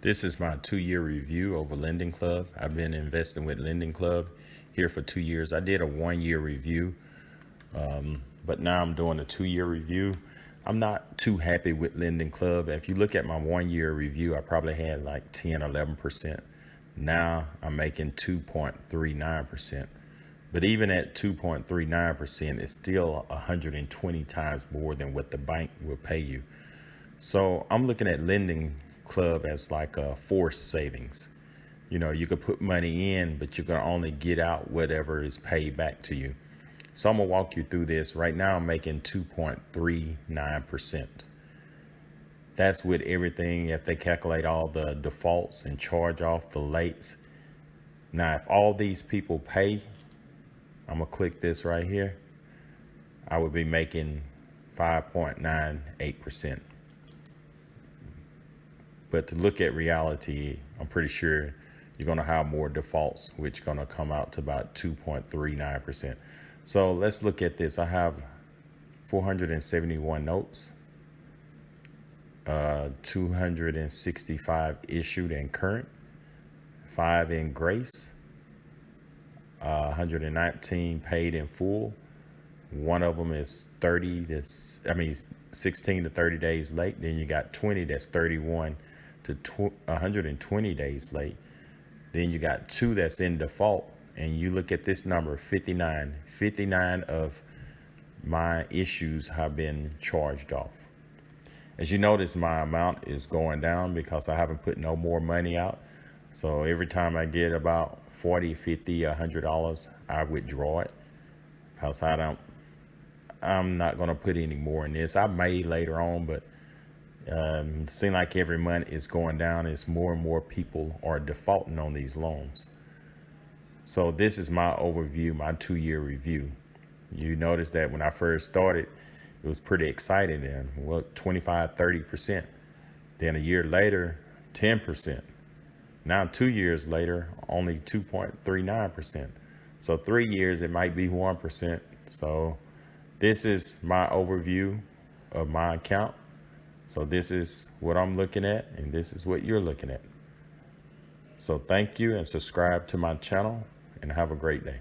This is my 2-year review over Lending Club. I've been investing with Lending Club here for 2 years. I did a 1-year review, but now I'm doing a 2-year review. I'm not too happy with Lending Club. If you look at my 1-year review, I probably had like 10, 11%. Now I'm making 2.39%. But even at 2.39%, it's still 120 times more than what the bank will pay you. So I'm looking at Lending Club as like a forced savings. You know, you could put money in, but you're gonna only get out whatever is paid back to you. So I'm gonna walk you through this. Right now I'm making 2.39%. That's with everything, if they calculate all the defaults and charge off the lates. Now, if all these people pay, I'm gonna click this right here, I would be making 5.98%. But to look at reality, I'm pretty sure you're gonna have more defaults, which is gonna come out to about 2.39%. So let's look at this. I have 471 notes, 265 issued and current, 5 in grace, 119 paid in full. One of them is 16 to 30 days late. Then you got 20 that's 31 to 120 days late. Then you got 2 that's in default. And you look at this number, 59. 59 of my issues have been charged off. As you notice, my amount is going down because I haven't put no more money out. So every time I get about 40, 50, $100, I withdraw it because I'm not gonna put any more in this. I may later on, but it seems like every month is going down as more and more people are defaulting on these loans. So this is my overview, my 2-year review. You notice that when I first started, it was pretty exciting then. Well, 25, 30%. Then a year later, 10%. Now 2 years later, only 2.39%. So 3 years, it might be 1%. So this is my overview of my account. So this is what I'm looking at, and this is what you're looking at. So thank you, and subscribe to my channel, and have a great day.